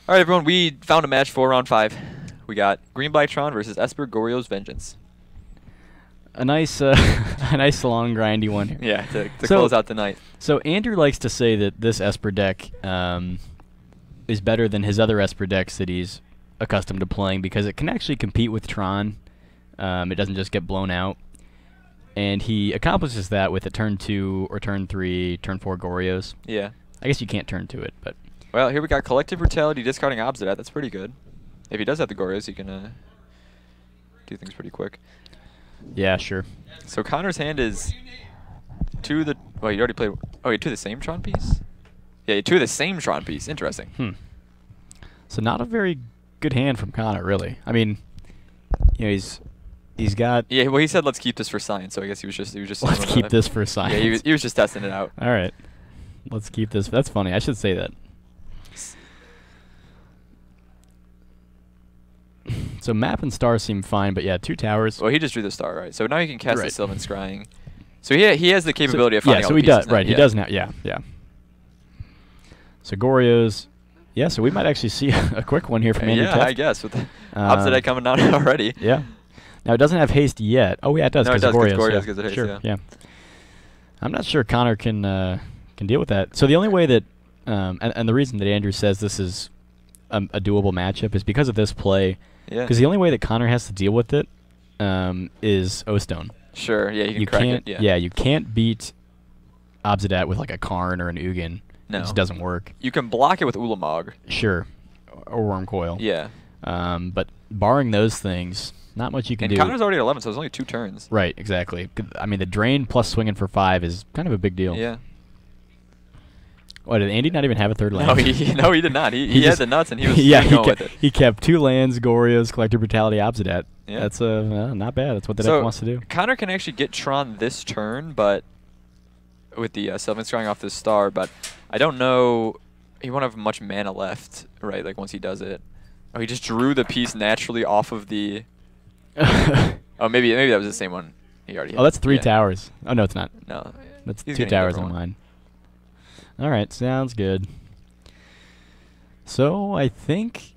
All right, everyone, we found a match for round 5. We got Green Black Tron versus Esper Goryo's Vengeance. A nice, a nice long grindy one here. Yeah, to close out the night. So Andrew likes to say that this Esper deck is better than his other Esper decks that he's accustomed to playing because it can actually compete with Tron. It doesn't just get blown out. And he accomplishes that with a turn 2 or turn 3, turn 4 Goryos. Yeah. I guess you can't turn to it, but... Well, here we got Collective Brutality discarding Obsidian. That's pretty good. If he does have the Goryos, he can do things pretty quick. Yeah, sure. So Connor's hand is to the... Well, you already played... Oh, you to the same Tron piece? Yeah, you to the same Tron piece. Interesting. So not a very good hand from Connor, really. I mean, you know, he's got... Yeah, well, he said let's keep this for science, so I guess he was just let's keep this for science. Yeah, he was just testing it out. All right. Let's keep this. That's funny. I should say that. So map and star seem fine, but yeah, 2 towers. Well, he just drew the star, right? So now he can cast the Sylvan Scrying. So he has the capability of finding yeah, all so the he does. pieces Right, he does now. Yeah, yeah. So Goryos. Yeah, so we might actually see a quick one here from Andy Tefft. I guess, with the Obsidian coming down already. Yeah. Now, it doesn't have haste yet. Oh, yeah, it does. No, it does, because Goryo gives it haste, sure, yeah. I'm not sure Connor can deal with that. So the only way that, and the reason that Andrew says this is a doable matchup is because of this play. Yeah. Because the only way that Connor has to deal with it is O-Stone. Sure, yeah, you can crack it. Yeah, you can't beat Obsidian with like a Karn or an Ugin. No. It just doesn't work. You can block it with Ulamog. Sure. Or Worm Coil. Yeah. But barring those things, not much you can do. And Connor's already at 11, so it's only 2 turns. Right, exactly. I mean, the drain plus swinging for 5 is kind of a big deal. Yeah. What, did Andy not even have a third land? No, he did not. He had the nuts, and he was going with it. He kept 2 lands, Goryos, Collective Brutality, Obsidian. Yeah. That's not bad. That's what the deck wants to do. Connor can actually get Tron this turn, but with the Sylvan Scrying off this star, but I don't know. He won't have much mana left, right? Like once he does it. Oh, he just drew the piece naturally off of the. Oh, maybe that was the same one he already had. Oh, that's 3 towers. Oh no, it's not. No, that's 2 towers on mine. All right, sounds good. So I think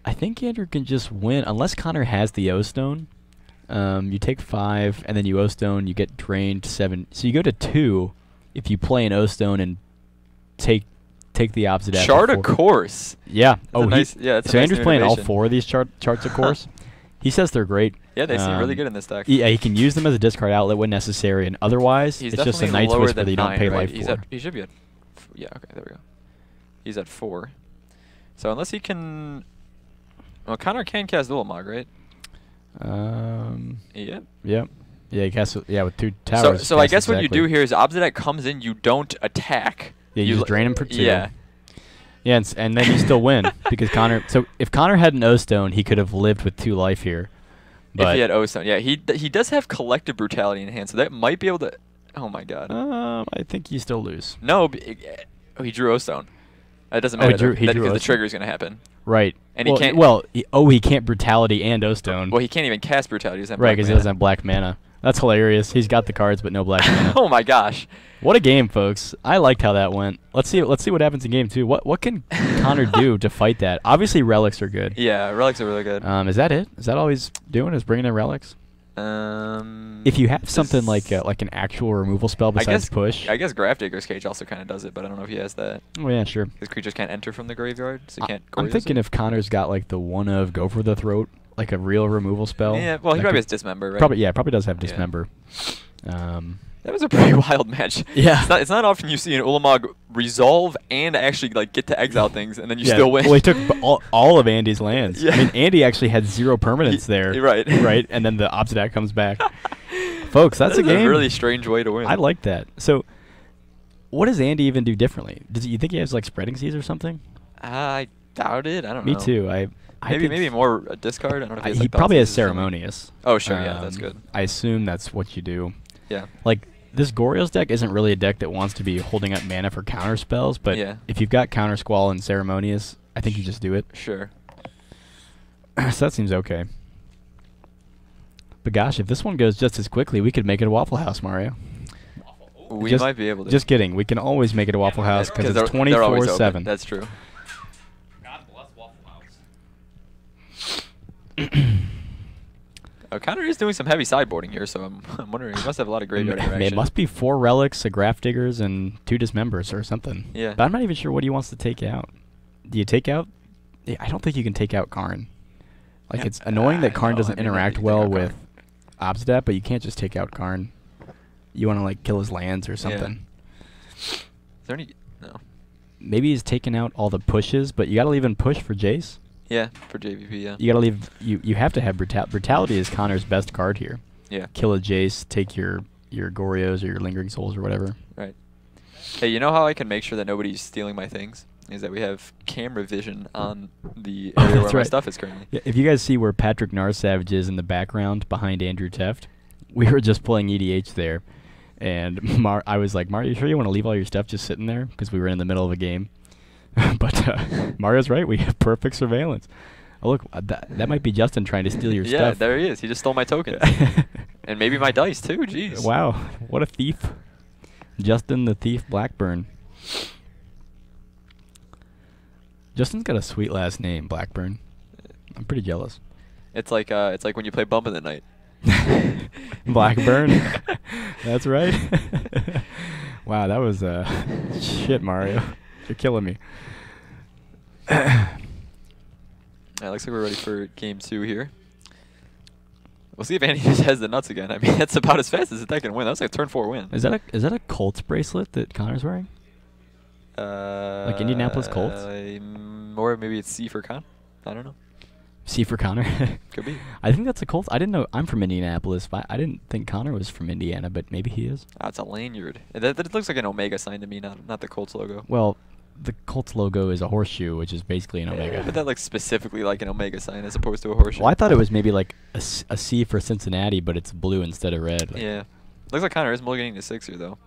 Andrew can just win unless Connor has the O-Stone. You take 5 and then you O-Stone. You get drained 7. So you go to 2 if you play an O-Stone and take the Obsidian. Chart a course. Yeah. That's that's so Andrew's playing all 4 of these charts of course. He says they're great. Yeah, they seem really good in this deck. Yeah, he can use them as a discard outlet when necessary, and otherwise, it's just a Night's Whisper that you don't pay life for. He should be at... Yeah, okay, there we go. He's at 4. So unless he can... Well, Connor can cast Ulamog, right? Yeah. Yep. Yeah, he casts with 2 towers. So I guess what you do here is Obsidian comes in, you don't attack. Yeah, you just drain him for 2. Yeah. Yeah, and then you still win because Connor. So if Connor had an O-Stone, he could have lived with 2 life here. But if he had O-Stone, yeah, he does have Collective Brutality in hand, so that might be able to. Oh my God. I think you still lose. No, he drew O-Stone. That doesn't matter because the trigger is going to happen. Right. And he can't. Well, he can't Brutality and O-Stone. Well, he can't even cast Brutality. Right, because he doesn't have black mana. That's hilarious. He's got the cards, but no black mana. Oh my gosh. What a game, folks! I liked how that went. Let's see what happens in game 2. What can Connor do to fight that? Obviously, relics are good. Yeah, relics are really good. Is that it? Is that all he's doing? Is bringing in relics? If you have something like an actual removal spell besides push. I guess Grafdigger's Cage also kind of does it, but I don't know if he has that. Oh yeah, sure. His creatures can't enter from the graveyard, so you can't. I'm thinking if Connor's got like the one of Go for the Throat, like a real removal spell. Yeah, well, he probably has Dismember, right? Probably does have Dismember. That was a pretty wild match. Yeah. It's not often you see an Ulamog resolve and actually like get to exile things, and then you still win. Well, he took all of Andy's lands. Yeah. I mean, Andy actually had 0 permanence there. Right. Right, and then the Obsidian comes back. Folks, that's a game. A really strange way to win. I like that. So, what does Andy even do differently? Does you think he has like Spreading Seas or something? I doubt it. I don't know. Me too. Maybe more a discard. I don't know if he probably has Ceremonious. Oh sure, yeah, that's good. I assume that's what you do. Yeah. Like this Goryo's deck isn't really a deck that wants to be holding up mana for counter spells, but if you've got Counter Squall and Ceremonious, I think you just do it. Sure. So that seems okay. But gosh, if this one goes just as quickly, we could make it a Waffle House, Mario. We might be able to. Just kidding. We can always make it a Waffle House because it's 24/7. That's true. Connor is doing some heavy sideboarding here, so I'm wondering, he must have a lot of graveyard interaction. It must be 4 relics, a Graph Diggers, and 2 Dismembers or something. Yeah. But I'm not even sure what he wants to take out. Do you take out? Yeah, I don't think you can take out Karn. Like, Yeah. it's annoying that Karn No, doesn't I mean, interact you can well take out with Obsidat, but you can't just take out Karn. You want to, like, kill his lands or something. Is there any... No. Maybe he's taking out all the pushes, but you got to leave him push for Jace. Yeah, for JVP, yeah. You got to leave... You have to have Brutality is Connor's best card here. Yeah. Kill a Jace, take your Goryos or your Lingering Souls or whatever. Right. Hey, you know how I can make sure that nobody's stealing my things? Is that we have camera vision on the area where my stuff is currently. Yeah, if you guys see where Patrick Narsavage is in the background behind Andrew Tefft, we were just playing EDH there. And I was like, Mario, you sure you want to leave all your stuff just sitting there? Because we were in the middle of a game. But Mario's right. We have perfect surveillance. Oh, look, that might be Justin trying to steal your stuff. Yeah, there he is. He just stole my tokens. And maybe my dice, too. Jeez. Wow. What a thief. Justin the Thief Blackburn. Justin's got a sweet last name, Blackburn. I'm pretty jealous. It's like when you play Bump in the Night. Blackburn. That's right. Wow, that was shit, Mario. You're killing me. Looks like we're ready for game 2 here. We'll see if Andy just has the nuts again. I mean, that's about as fast as that can win. That was like a turn 4 win. Is that a Colts bracelet that Connor's wearing? Like Indianapolis Colts? Or maybe it's C for Con. I don't know. C for Connor? Could be. I think that's a Colts. I didn't know. I'm from Indianapolis. But I didn't think Connor was from Indiana, but maybe he is. It's a lanyard. That looks like an Omega sign to me, not the Colts logo. Well, the Colts logo is a horseshoe, which is basically an Omega. But that looks specifically like an Omega sign as opposed to a horseshoe. Well, I thought it was maybe like a C for Cincinnati, but it's blue instead of red. Like yeah. Looks like Connor is mulliganing to 6 here, though.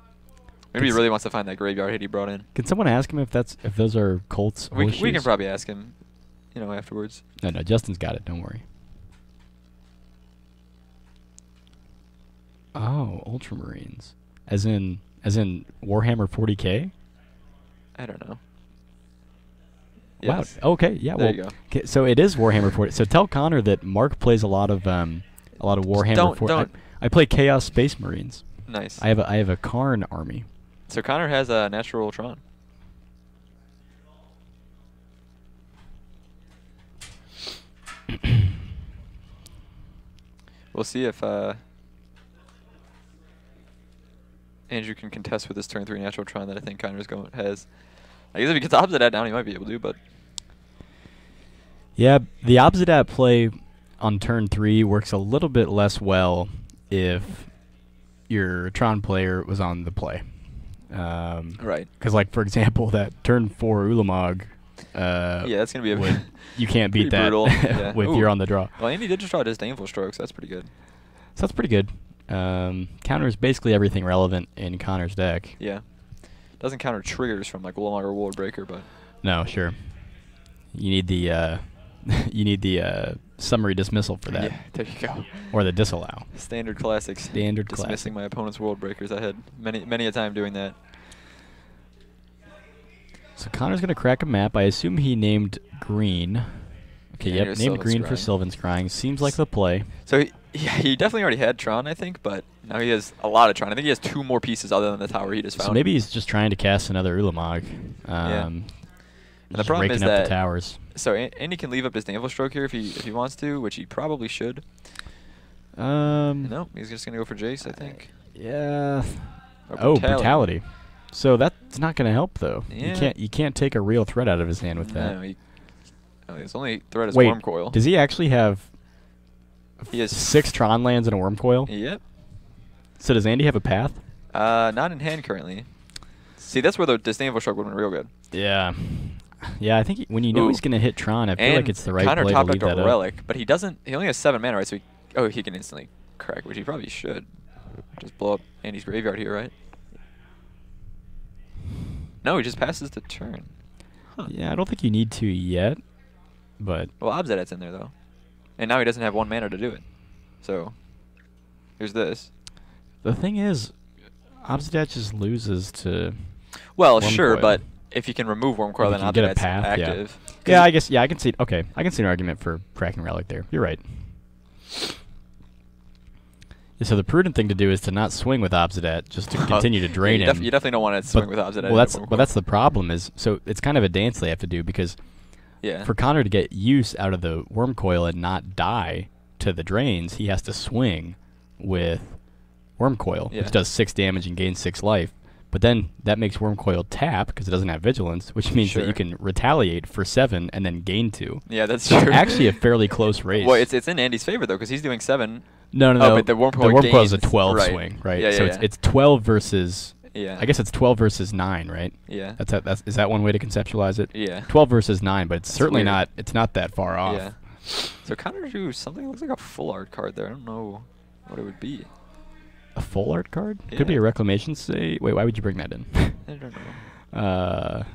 Maybe he really wants to find that graveyard hit he brought in. Can someone ask him if those are Colts horseshoes? We can probably ask him, afterwards. No, Justin's got it. Don't worry. Oh, Ultramarines. As in Warhammer 40K? I don't know. Wow. Yes. Okay. Yeah. There well, you go. Okay, so it is Warhammer 40. So tell Connor that Mark plays a lot of Warhammer 40. I play Chaos Space Marines. Nice. I have a Karn army. So Connor has a natural Tron. We'll see if Andrew can contest with his turn 3 natural Tron that I think Connor's has. I guess if he gets Obsidat down, he might be able to, but... Yeah, the Obsidat play on turn 3 works a little bit less well if your Tron player was on the play. Right. Because, like, for example, that turn 4 Ulamog... yeah, that's going to be a... you can't beat that yeah. if you're on the draw. Well, Andy did just draw Disdainful Strokes. That's pretty good. So that's pretty good. Counters basically everything relevant in Connor's deck. Yeah. Doesn't counter triggers from, like, Ulamog or World Breaker, but... No, sure. You need the... you need the summary dismissal for that. Yeah, there you go. Or the disallow. Standard classics. Standard Dismissing classic. my opponent's World Breakers. I had many a time doing that. So Connor's going to crack a map. I assume he named green. Okay, Yeah, yep, named green for Scrying. Sylvan Scrying. Seems like the play. So he definitely already had Tron, I think, but now he has a lot of Tron. I think he has 2 more pieces other than the tower he just found. So maybe he's just trying to cast another Ulamog. And the Just problem raking is up that the towers. So Andy can leave up his Disdainful Stroke here if he wants to, which he probably should. No, he's just gonna go for Jace, I think. Yeah. Or Brutality. So that's not going to help though. Yeah. You can't take a real threat out of his hand with that. No, his only threat is Wait, Worm Coil. Does he actually have He has 6 Tron lands and a Worm Coil? Yep. So does Andy have a path? Not in hand currently. See, that's where the Disdainful Stroke would have been real good. Yeah. Yeah, I think when you know he's going to hit Tron, I feel like it's the right Connor play to topped leave up that a up. relic, but he only has 7 mana, right? So he can instantly crack, which he probably should. Just blow up Andy's graveyard here, right? No, he just passes the turn. Huh. Yeah, I don't think you need to yet, but... Well, Obsidat's in there, though. And now he doesn't have 1 mana to do it. So, here's this. The thing is, Obsidat just loses to... Well, Worm sure, Coil. but if you can remove Worm Coil, If then you can get a Obstinat's path, yeah. active. Yeah, I guess. Yeah, I can see. Okay, I can see an argument for cracking Relic there. You're right. Yeah, so the prudent thing to do is to not swing with Obsidat, just to continue to drain him. You definitely don't want to swing with Obsidat. Well, that's the problem. Is so it's kind of a dance they have to do because for Connor to get use out of the Worm Coil and not die to the drains, he has to swing with Worm Coil, which does 6 damage and gains 6 life. But then that makes Worm Coil tap because it doesn't have Vigilance, which means that you can retaliate for 7 and then gain 2. Yeah, that's so true. It's actually a fairly close race. Well, it's in Andy's favor though because he's doing 7. No. But the Worm Coil is a 12 swing, right? Yeah, so it's 12 versus. Yeah. I guess it's 12 versus 9, right? Yeah. Is that one way to conceptualize it? Yeah. 12 versus 9, but it's certainly weird. not. It's not that far off. Yeah. So Connor drew something that looks like a full art card there. I don't know what it would be. A full art card? Yeah. Could be a Reclamation Say. Wait, why would you bring that in? I don't know.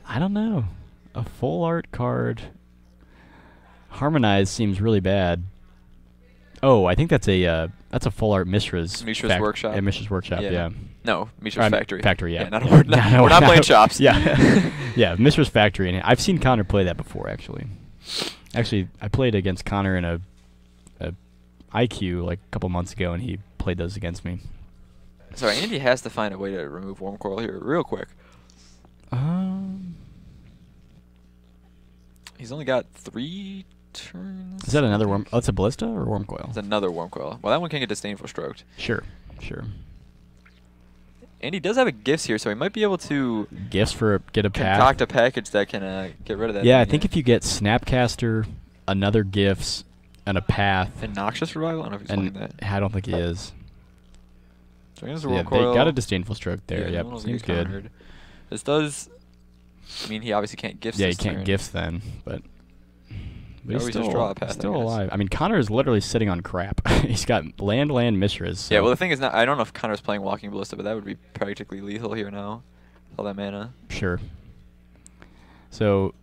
I don't know. A full art card. Harmonize seems really bad. Oh, I think that's a full art Mishra's Workshop. Yeah, Mishra's Workshop. Yeah. No, Mishra's Factory. Factory. Yeah. We're not playing shops. Yeah. Yeah. Mishra's Factory, and I've seen Connor play that before. Actually, I played against Connor in a IQ like a couple months ago, and he played those against me. So Andy has to find a way to remove Worm Coil here real quick. He's only got 3 turns. Is that another Worm? Oh, it's a Ballista or Worm Coil? It's another Worm Coil. Well, that one can get Disdainful Stroked. Sure. Andy does have a Gifts here, so he might be able to Gifts for get a path. concoct a package that can get rid of that. Yeah, I think if you get Snapcaster, another Gifts, and a path. And Noxious Revival? I don't know if he's playing that. I don't think he is. So here's the Yeah, Worm Coil. they got a Disdainful Stroke there. Yeah, Yep, seems good. Countered. This does. I mean, he obviously can't Gifts. Yeah, he this can't turn. Gifts then, but he's Just draw a path, still alive. I mean, Connor is literally sitting on crap. He's got land, Mishras. So. Yeah, well, the thing is, I don't know if Connor's playing Walking Ballista, but that would be practically lethal here now. All that mana. Sure. So,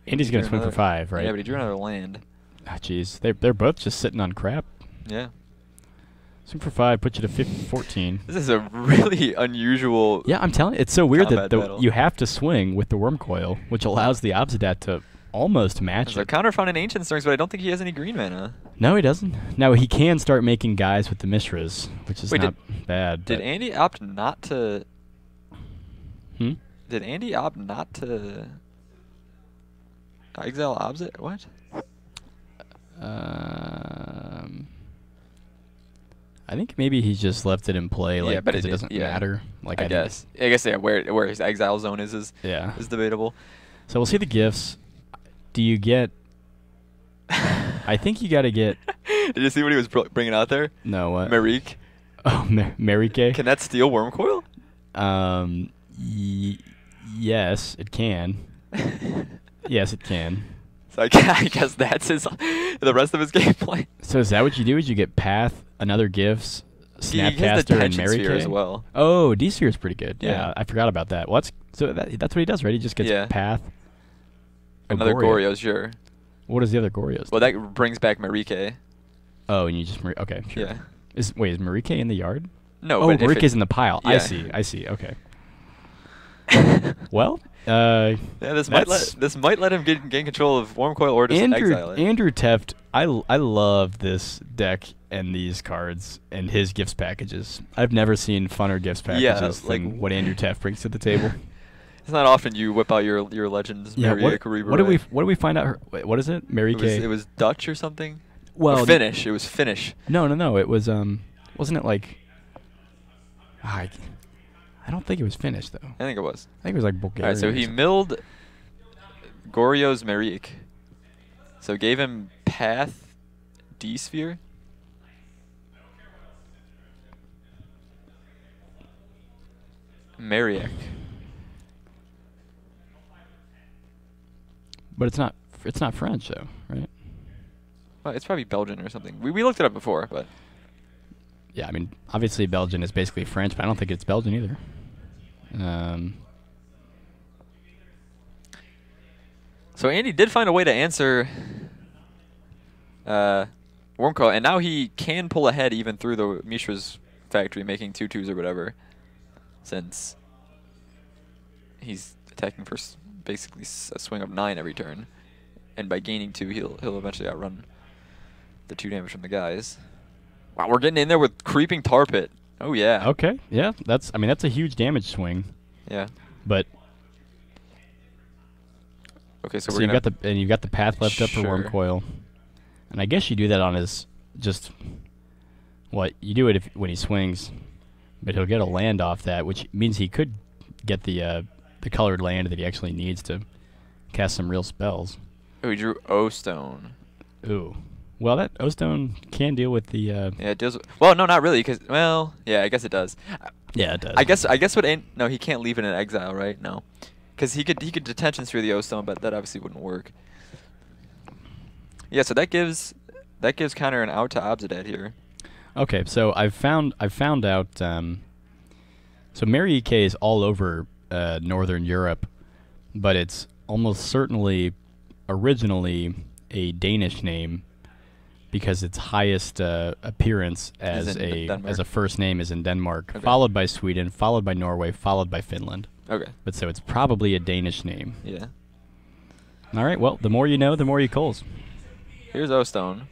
Andy's going to swing for 5, right? Yeah, but he drew another land. Ah, jeez. They're both just sitting on crap. Yeah. Swing for 5, put you to 14. This is a really unusual. Yeah, I'm telling you, it's so weird that battle. you have to swing with the Worm Coil, which allows the Obsidat to almost match So it. Connor found an Ancient Strings, but I don't think he has any green mana. No, he doesn't. Now, he can start making guys with the Mishras, which is not bad. Did Andy opt not to... Hmm? Did Andy opt not to... exile Obsit? What? I think maybe he's just left it in play, like, yeah, but it doesn't matter. Like I guess. I guess, yeah, where his exile zone is debatable. So we'll see the gifts. Do you get... I think you got to get... Did you see what he was bringing out there? No, what? Marique. Oh, Marique? Can that steal Worm Coil? Yes, it can. Yes, it can. So I guess that's the rest of his gameplay. So is that what you do? Is you get Path, another Gifts, Snapcaster, and Marique as well? Oh, D-Sphere is pretty good. Yeah, I forgot about that. So that's what he does, right? He just gets Path. Another Goryo, sure. What is the other Goryos? Well, that brings back Marique. Oh, and you just... Okay, sure. Yeah. Is Marique in the yard? No, but Marique's in in the pile. Yeah. I see. Okay. Well, this might let him gain control of Worm Coil or just exile it. Andrew Tefft, I love this deck and these cards and his gifts packages. I've never seen funner gifts packages than what Andrew Tefft brings to the table. It's not often you whip out your legends. Yeah, what do we find out? What is it? Marique. It was Dutch or something. Well, or Finnish. It was Finnish. No. It was wasn't it like? I don't think it was Finnish though. I think it was. I think it was like Bulgarian. All right, so he milled Goryo's Marique. So gave him Path, D-Sphere. Mariak. But it's not French though, right? Well, it's probably Belgian or something. We looked it up before, but yeah, I mean, obviously Belgian is basically French, but I don't think it's Belgian either. So Andy did find a way to answer Worm Coil, and now he can pull ahead even through the Mishra's Factory, making 2/2s or whatever. Since he's attacking for basically a swing of 9 every turn, and by gaining 2, he'll eventually outrun the 2 damage from the guys. Wow, we're getting in there with creeping tar pit. Oh yeah. Okay. Yeah. That's a huge damage swing. Yeah. But okay, so you've got the path left up for Worm Coil, and I guess you do that on his you do it when he swings, but he'll get a land off that, which means he could get the colored land that he actually needs to cast some real spells. Oh, he drew O-Stone. Ooh. Well, that O-Stone can deal with the... yeah, it deals with... Well, no, not really, because... Well, yeah, I guess it does. Yeah, it does. I guess what... No, he can't leave it in exile, right? No. Because he could detention sphere the O-Stone, but that obviously wouldn't work. Yeah, so that gives Connor an out to Obsidat here. Okay, so I've found out... so Mary EK is all over Northern Europe, but it's almost certainly originally a Danish name, because its highest appearance as a first name is in Denmark, followed by Sweden, followed by Norway, followed by Finland. Okay. But so it's probably a Danish name. Yeah. All right. Well, the more you know, the more you calls. Here's O-Stone.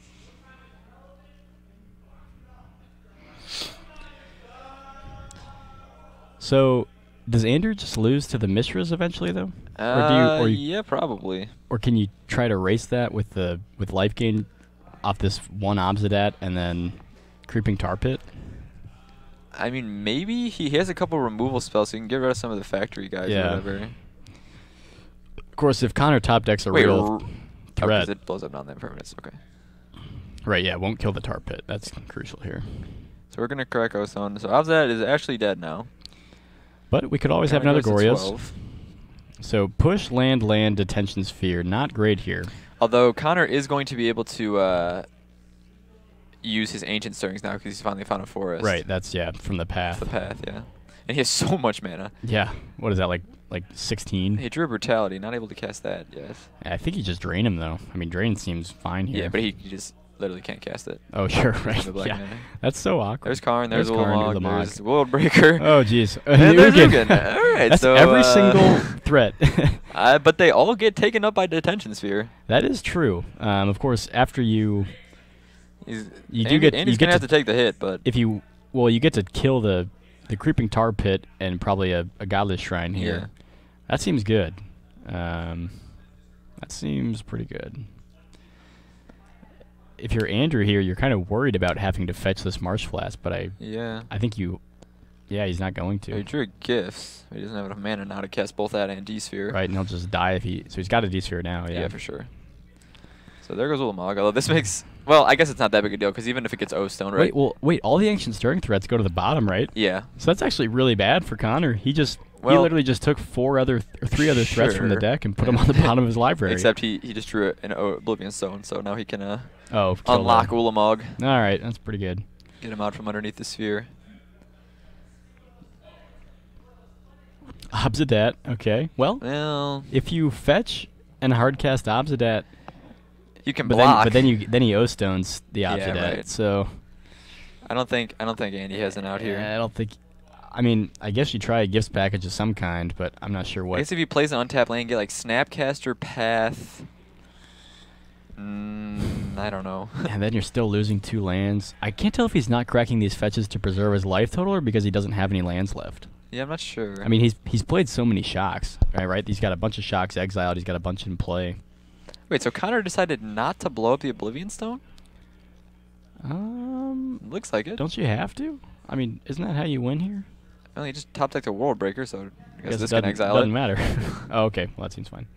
So, does Andrew just lose to the Mishras eventually, though? Yeah, probably. Or can you try to race that with life gain off this one Obsidat and then creeping tar pit? I mean, maybe he has a couple removal spells, so he can get rid of some of the factory guys or whatever. Of course, if Connor top decks a real threat, it blows up non-impermanents. Okay. Right. Yeah, it won't kill the tar pit. That's crucial here. So we're gonna crack O-Stone. So Obsidat is actually dead now. But we could always have another Goryos. So push, land, detention sphere. Not great here. Although Connor is going to be able to use his Ancient Stirrings now because he's finally found a forest. Right, that's, from the path. The path, yeah. And he has so much mana. Yeah. What is that, like 16? He drew Brutality, not able to cast that, yes. I think you just drain him, though. I mean, drain seems fine here. Yeah, but he just literally can't cast it. Oh, sure, right. Yeah. That's so awkward. There's Karn, there's Ulamog, there's World Breaker. Oh, jeez. And there's Ugin. All right, that's so every single threat. But they all get taken up by Detention Sphere. That is true. Of course, after you... Andy's gonna have to take the hit, but... you get to kill the Creeping Tar Pit and probably a Godless Shrine here. Yeah. That seems good. That seems pretty good. If you're Andrew here, you're kind of worried about having to fetch this Marsh Flask, but I think he's not going to. He drew Gifts. He doesn't have enough mana now to cast both that and D-Sphere. Right, and he'll just die if so he's got a D-Sphere now, yeah. Yeah, for sure. So there goes Ulamog. Although this makes, well, I guess it's not that big a deal, because even if it gets O-Stone, right? Wait, all the Ancient Stirring threats go to the bottom, right? Yeah. So that's actually really bad for Connor. He literally just took 3 other threats from the deck and put them on the bottom of his library. Except he just drew an Oblivion Stone, so now he can unlock Ulamog. All right, that's pretty good. Get him out from underneath the sphere. Obsidat, okay. Well, if you fetch and hardcast Obsidat, you can block. But then he O-stones the Obsidat. Yeah, right. So I don't think Andy has an out here. I don't think. I mean, I guess you try a gifts package of some kind, but I'm not sure what. I guess if he plays an untapped lane, get like Snapcaster, Path. I don't know. And then you're still losing 2 lands. I can't tell if he's not cracking these fetches to preserve his life total or because he doesn't have any lands left. Yeah, I'm not sure. I mean, he's played so many shocks, right? He's got a bunch of shocks exiled. He's got a bunch in play. Wait, so Connor decided not to blow up the Oblivion Stone? Looks like it. Don't you have to? I mean, isn't that how you win here? Well, he just top decked a World Breaker, so I guess this can exile doesn't matter. Oh, okay. Well, that seems fine.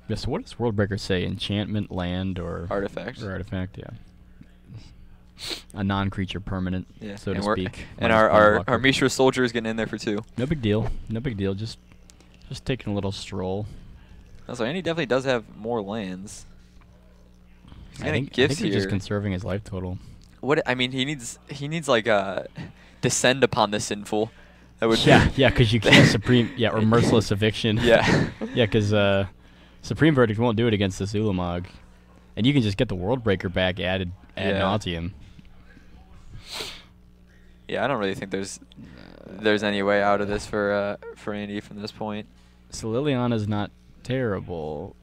Yeah, so what does World Breaker say? Enchantment, land, or... Artifact. Or artifact, yeah. A non-creature permanent, so to speak. And our Mishra soldier is getting in there for 2. No big deal. No big deal. Just taking a little stroll. Also, Andy definitely does have more lands. He's I think he's just conserving his life total. What I mean, he needs like descend upon the sinful. That would because you can't supreme or merciless eviction. Yeah, because Supreme Verdict won't do it against this Ulamog, and you can just get the World Breaker back added ad nauseum. Yeah, I don't really think there's any way out of this for Andy from this point. So Liliana's not terrible,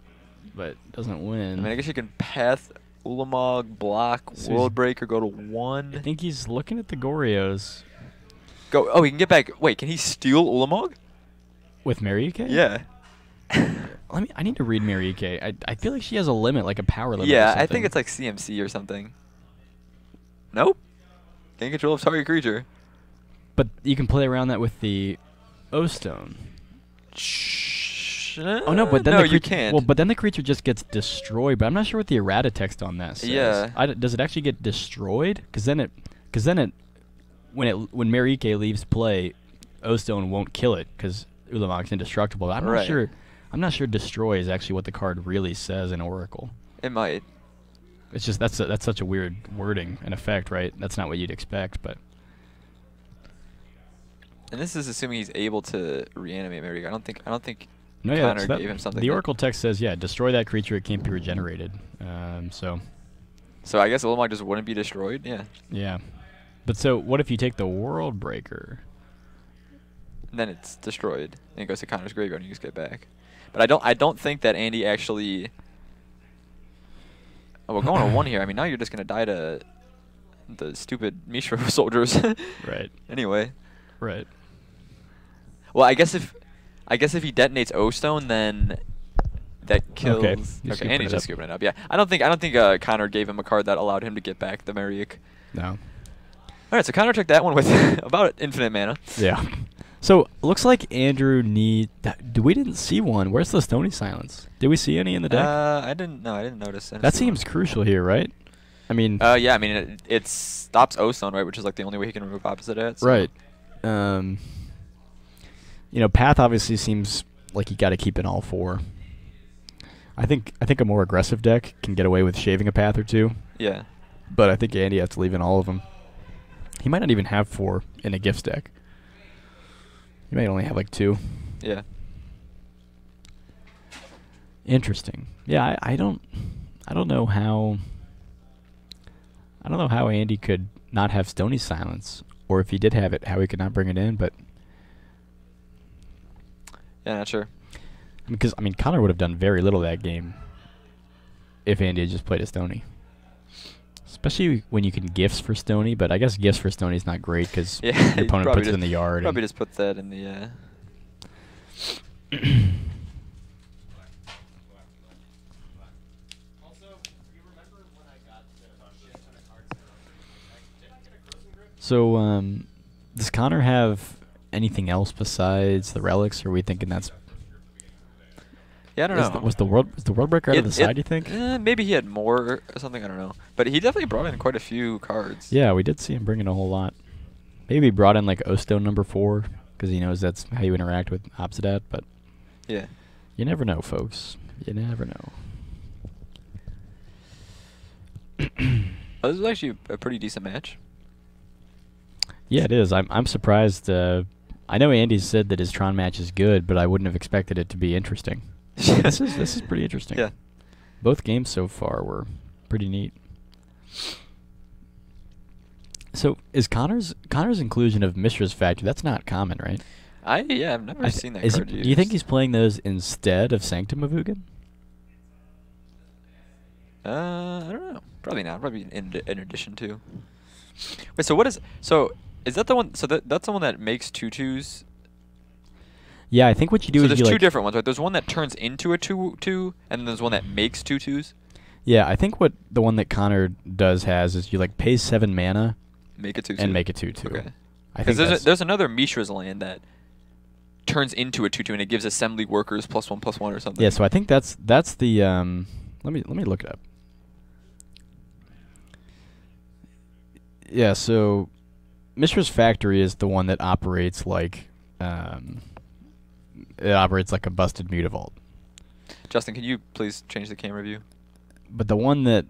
but doesn't win. I mean, I guess you can path Ulamog, block, So World Breaker, go to 1. I think he's looking at the Goryos. Go. Oh, he can get back. Wait, can he steal Ulamog? With Mariuke? Yeah. I need to read Mariuke. I feel like she has a limit, like a power limit. Yeah, or I something. think it's like CMC or something. Nope. Gain control of target creature. But you can play around that with the O-Stone. Oh no, but then no, the you can't. Well, but then the creature just gets destroyed. But I'm not sure what the errata text on that says. Yeah. Does it actually get destroyed? Because then when Mariuke leaves play, O-Stone won't kill it because Ulamog's indestructible. I'm not sure. I'm not sure destroy is actually what the card really says in Oracle. It might. It's just that's such a weird wording and effect, right? That's not what you'd expect, but. And this is assuming he's able to reanimate Mariuke. I don't think. No, yeah, Connor gave him something. The Oracle text says, yeah, destroy that creature. It can't be regenerated. So I guess Ulamog just wouldn't be destroyed. Yeah. Yeah, but so what if you take the World Breaker? And then it's destroyed, and it goes to Connor's graveyard, and you just get back. But I don't think that Andy actually. Oh, we're going to 1 here. I mean, now you're just gonna die to the stupid Mishra soldiers. Right. Anyway. Right. Well, I guess if he detonates O-Stone, then that kills. Okay, Andy's just scooping it up. Yeah, I don't think Connor gave him a card that allowed him to get back the Mariuke. No. All right, so Connor took that one with about infinite mana. Yeah. So looks like Andrew we didn't see one. Where's the Stony Silence? Did we see any in the deck? I didn't notice. That seems crucial here, right? I mean. Yeah, I mean it stops O-Stone, right, which is like the only way he can remove opposite at. So. Right. Path obviously seems like you got to keep in all 4. I think a more aggressive deck can get away with shaving a path or 2. Yeah. But I think Andy has to leave in all of them. He might not even have 4 in a gifts deck. He might only have like 2. Yeah. Interesting. Yeah, I don't know how. I don't know how Andy could not have Stony Silence, or if he did have it, how he could not bring it in. But yeah, not sure. Because Connor would have done very little that game if Andy had just played a Stony. Especially when you can gifts for Stony, but I guess gifts for Stony is not great because your opponent puts it in the yard. Probably just put that in the. So, does Connor have anything else besides the relics? Or are we thinking that's? Yeah, I don't know. Was the world breaker out of the side? You think? Maybe he had more or something. I don't know. But he definitely brought in quite a few cards. Yeah, we did see him bring in a whole lot. Maybe he brought in like O-Stone number 4 because he knows that's how you interact with Obsidat. But yeah, you never know, folks. You never know. Oh, this is actually a pretty decent match. Yeah, it is. I'm surprised. I know Andy said that his Tron match is good, but I wouldn't have expected it to be interesting. This is pretty interesting. Yeah. Both games so far were pretty neat. So is Connor's inclusion of Mishra's Factory? That's not common, right? I've never seen that card used. Do you think he's playing those instead of Sanctum of Ugin? I don't know. Probably not. Probably in addition to. Wait. So is that the one? So that's the one that makes 2/2s. Yeah, I think what you do is there's two different ones, right? There's one that turns into a 2/2, and then there's one that makes 2/2s. Yeah, I think what the one that Connor has is you like pay 7 mana, make it 2/2, and make it 2/2. Okay. I think there's another Mishra's land that turns into a 2/2, and it gives assembly workers +1/+1 or something. Yeah, so I think that's the let me look it up. Yeah, so Mishra's Factory is the one that operates like a busted Mutavault. Justin, can you please change the camera view? But the one that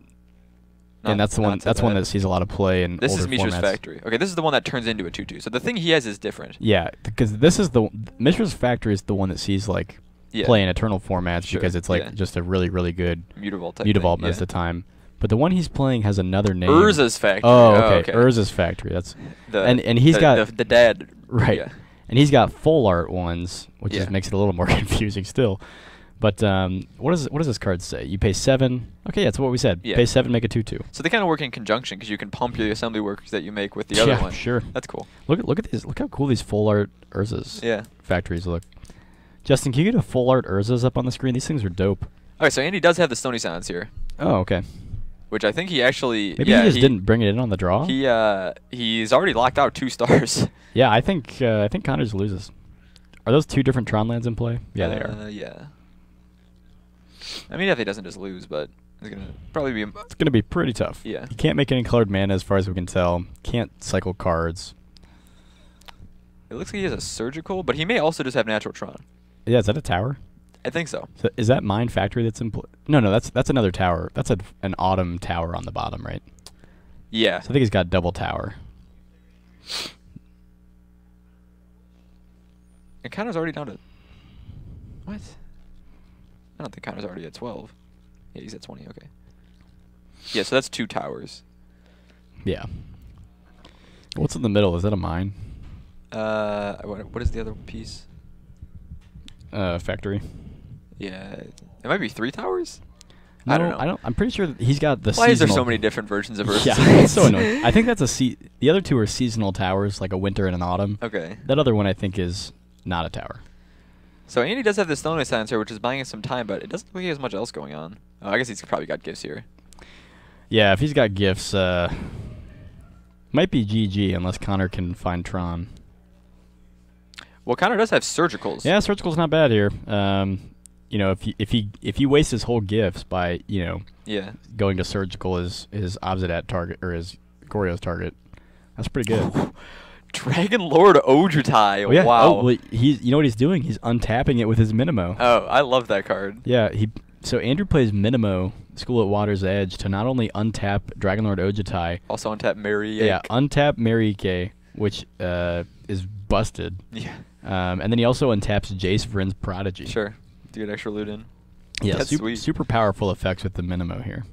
that's one that sees a lot of play in this older is Mishra's formats. Factory. Okay, this is the one that turns into a 2/2. So the thing he has is different. Yeah, because this is Mishra's Factory is the one that sees play in Eternal formats because it's just a really, really good Mutavault most of the time. But the one he's playing has another name. Urza's Factory. Oh, okay. Urza's Factory. That's and he's got the dad. Right. Yeah. And he's got full art ones, which Yeah. just makes it a little more confusing still. But what does this card say? You pay 7. Okay, yeah, that's what we said. Yeah. Pay 7, make a 2/2. So they kind of work in conjunction because you can pump your assembly workers that you make with the other one. Sure. That's cool. Look at these. Look how cool these full art Urza's Yeah. factories look. Justin, can you get a full art Urza's up on the screen? These things are dope. Okay, so Andy does have the Stony Silence here, Oh, okay. which I think he actually. Maybe yeah, he just didn't bring it in on the draw. He's already locked out 2 stars. Yeah, I think Connors loses. Are those 2 different Tron lands in play? Yeah, they are. Yeah. I mean, if he doesn't just lose, but it's gonna probably be. It's gonna be pretty tough. Yeah. He can't make any colored mana as far as we can tell. Can't cycle cards. It looks like he has a surgical, but he may also just have natural Tron. Yeah, is that a tower? I think so. So is that Mine Factory that's in play? No, that's another tower. That's an Autumn tower on the bottom, right? Yeah. So I think he's got double tower. And Connor's already down to. What? I don't think Connor's already at 12. Yeah, he's at 20. Okay. Yeah, so that's 2 towers. Yeah. What's in the middle? Is that a mine? What is the other piece? Factory. Yeah, it might be 3 towers. No, I don't know. I'm pretty sure that he's got the. Why is there so seasonal- many different versions of Urza's? Yeah, it's so annoying. I think that's the other 2 are seasonal towers, like a winter and an autumn. Okay. That other one I think is not a tower. So Andy does have the Stone Silencer, which is buying us some time, but it doesn't look like he has much else going on. Oh, I guess he's probably got gifts here. Yeah, if he's got gifts, might be GG unless Connor can find Tron. Well, Connor does have surgicals. Yeah, surgical's not bad here. You know, if he wastes his whole gifts by Yeah. going to surgical as his Obsidat target or his Goryo's target, that's pretty good. Dragon Lord Ojutai. Oh, yeah. Wow. Oh, well, you know what he's doing? He's untapping it with his Minimo. Oh, I love that card. Yeah, so Andrew plays Minimo, School at Water's Edge, to not only untap Dragon Lord Ojutai. Also untap Mary. Yeah, untap Marike, which is busted. Yeah. And then he also untaps Jace Vryn's Prodigy. Sure. To get extra loot in. Yeah, That's sweet. super powerful effects with the Minimo here.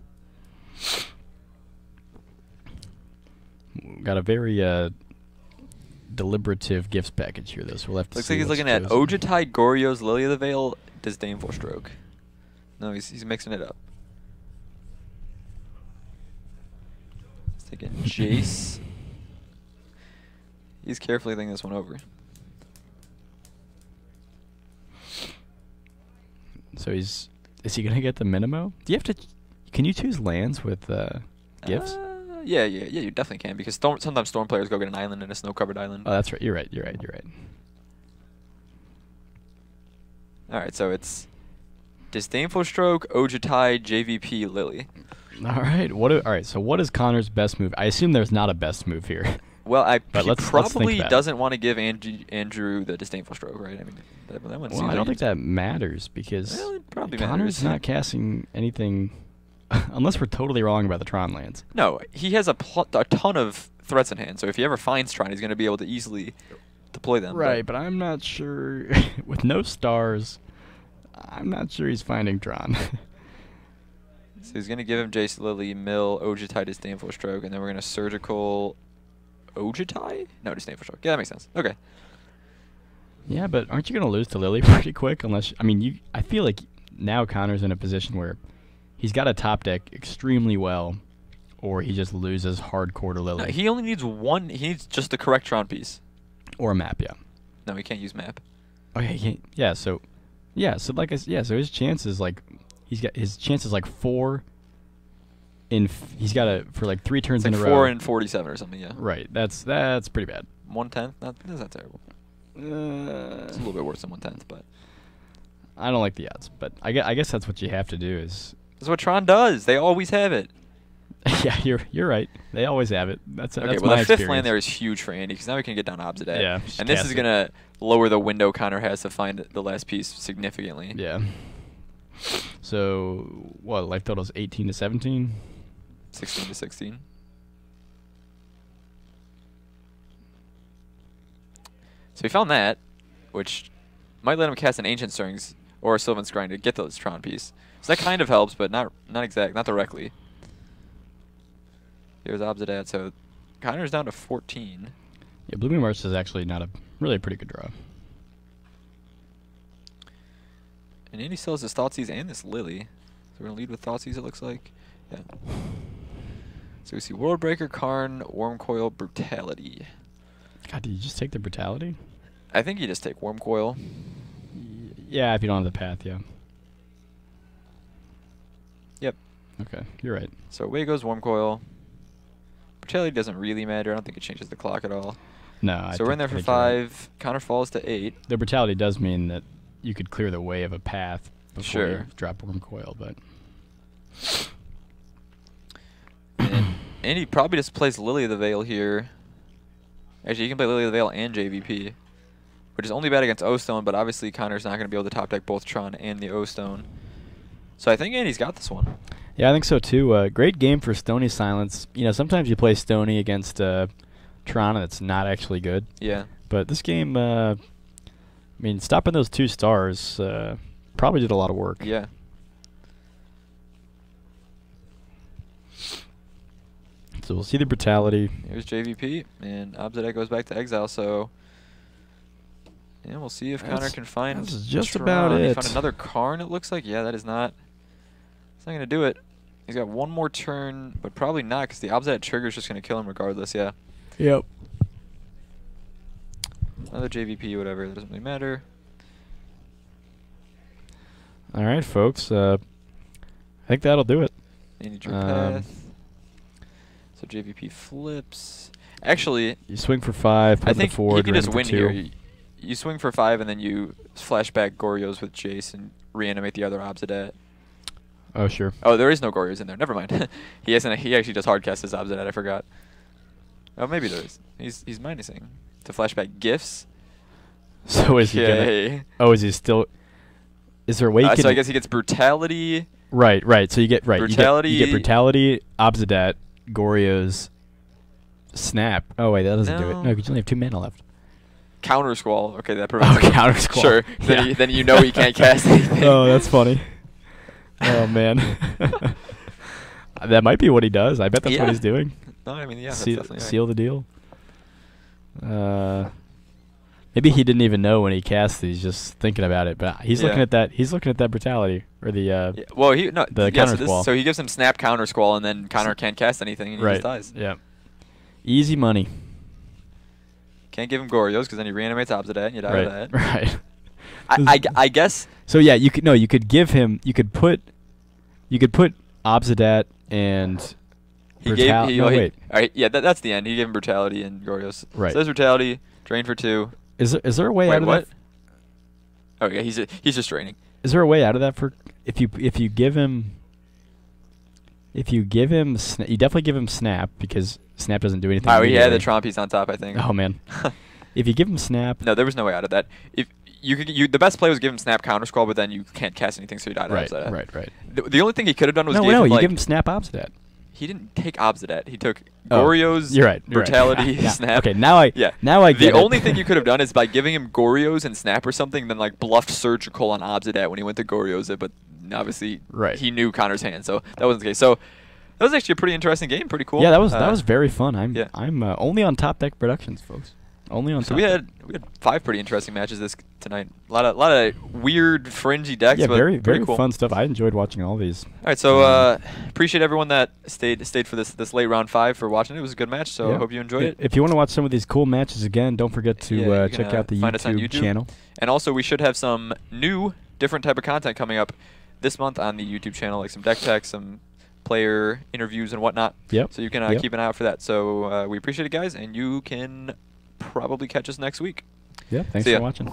Got a very deliberative gifts package here, though, so we'll have to Looks see like he's what's looking at chosen. Ojutai, Goryo's Lily of the Veil, Disdainful Stroke. No, he's mixing it up. Let's take in Jace. He's carefully thinking this one over. So is he gonna get the Minimo? Do you have to? Can you choose lands with gifts? Yeah, you definitely can, because sometimes Storm players go get an island and a snow-covered island. Oh, that's right. You're right. All right, so it's Disdainful Stroke, Ojutai, JVP, Lily. All right. All right. So what is Connor's best move? I assume there's not a best move here. Well, he let's probably think about it. doesn't want to give Andrew the Disdainful Stroke, right? I mean, that one seems Well, I don't like think that matters because Well, it probably Connor's matters. not casting anything unless we're totally wrong about the Tron lands. No, he has a ton of threats in hand, so if he ever finds Tron, he's going to be able to easily deploy them. Right, but I'm not sure. With no stars, I'm not sure he's finding Tron. So he's going to give him Jace, Lily, Mill, Ojutai, Disdainful Stroke, and then we're going to Surgical Ojutai? No, Disdainful Stroke. Yeah, that makes sense. Okay. Yeah, but aren't you going to lose to Lily pretty quick? I feel like now Connor's in a position where he's got to top deck extremely well, or he just loses hardcore to Lily. No, he only needs one. He needs just the correct Tron piece. Or a map, yeah. No, he can't use map. Oh, yeah, he can't. So so his chances, his chances like 4 he's got to, for like 3 turns It's like in a row. 4 and 47 or something, yeah. Right, that's pretty bad. 1/10? That's not terrible. It's a little bit worse than 1/10, but I don't like the odds, but I guess that's what you have to do is... that's what Tron does. They always have it. Yeah, you're right. They always have it. That's Okay, that's well, my that 5th experience. land there is huge for Andy, because now we can get down Obsidat. Yeah, and this cast is it. going to lower the window Connor has to find the last piece significantly. Yeah. So, what, life total is 18 to 17? 16 to 16. So he found that, which might let him cast an Ancient Stirrings or a Sylvan Scrying to get those Tron piece. So that kind of helps, but not directly. Here's Obsidat. So Connor's down to 14. Yeah, Blooming Marsh is actually not really a pretty good draw. And Andy still has his Thoughtseize and this Lily. So we're going to lead with Thoughtseize, it looks like. Yeah. So we see Worldbreaker, Karn, Worm Coil, Brutality. God, did you just take the Brutality? I think you just take Worm Coil. Yeah, if you don't have the path, yeah. Yep. Okay, you're right. So away goes Worm Coil. Brutality doesn't really matter. I don't think it changes the clock at all. No, so we're in there for 5. Connor falls to 8. The Brutality does mean that you could clear the way of a path before you Sure. drop Worm Coil, but... And he probably just plays Lily of the Veil here. Actually, he can play Lily of the Veil and JVP, which is only bad against O-Stone, but obviously Connor's not going to be able to top deck both Tron and the O-Stone. So I think Andy's got this one. Yeah, I think so too. Great game for Stony Silence. You know, sometimes you play Stony against Tron and it's not actually good. Yeah. But this game, I mean, stopping those 2 stars probably did a lot of work. Yeah. So we'll see the Brutality. Here's JVP, and Obsidat goes back to exile, so... Yeah, we'll see if Connor can find That's just Tron. about He it. found another Karn, it looks like. Yeah, that is not... It's not going to do it. He's got one more turn, but probably not, because the Obsidat trigger is just going to kill him regardless, yeah. Yep. Another JVP, whatever, it doesn't really matter. All right, folks. I think that'll do it. Andy drew path. So JVP flips. Actually, You swing for 5, put I the think forward, he can just ring win for 2. here. You swing for 5, and then you flashback Goryos with Jace and reanimate the other Obsidat. Oh, sure. Oh, there is no Goryos in there. Never mind. He actually just hardcast his Obsidat. I forgot. Oh, maybe there is. He's minusing to flashback gifts. So is he gonna? Oh, is he still? Is there a way? So I guess he gets Brutality. Right. So you get Brutality. You get Brutality, Obsidat, Goryo's, Snap. Oh wait, that doesn't do it. No, because you only have 2 mana left. Counter Squall. Okay, that prevents. Oh, Counter Squall. Sure. Yeah. Then you know he can't cast anything. Oh, that's funny. Oh man. That might be what he does. I bet that's what he's doing. No, I mean, yeah, that's definitely seal the deal. Maybe he didn't even know when he cast these, just thinking about it. But he's looking at that. He's looking at that Brutality or the. Well, the Counter Squall. So he gives him Snap Counter Squall, and then Connor can't cast anything, and he just dies. Yeah. Easy money. Can't give him Goryos because then he reanimates Obsidat, and you die with that. Right. I guess. So yeah, you could give him. You could put Obsidat and. Wait. All right, yeah, that's the end. He gave him Brutality and Goryos. Right. So there's Brutality, drain for 2. Is there a way out of that? Oh yeah, he's just draining. Is there a way out of that for if you give him? If you give him, you definitely give him Snap because Snap doesn't do anything. Oh, he had the Tron piece on top, I think. Oh man. If you give him Snap. No, there was no way out of that. If the best play was give him Snap Counter Squall, but then you can't cast anything, so you die to Obsidat. Right. The only thing he could have done was you give him Snap Obsidat. He didn't take Obsidat. He took Goryos, Brutality, yeah. Snap. Okay, now I get it. The only thing you could have done is by giving him Goryos and Snap or something, then like bluffed Surgical on Obsidat when he went to Goryos, but obviously he knew Connor's hand, so that wasn't the case. So that was actually a pretty interesting game, pretty cool. Yeah, that was very fun. I'm only on Top Deck Productions, folks. Only on. So we had 5 pretty interesting matches tonight. A lot of weird, fringy decks. Yeah, but very cool. fun stuff. I enjoyed watching all these. All right, so appreciate everyone that stayed for this late round 5 for watching. It was a good match, so I hope you enjoyed it. If you want to watch some of these cool matches again, don't forget to check out the YouTube channel. And also, we should have some new, different type of content coming up this month on the YouTube channel, like some deck tech, some player interviews and whatnot. Yep. So you can keep an eye out for that. So we appreciate it, guys, and you can probably catch us next week. Yeah, thanks for watching.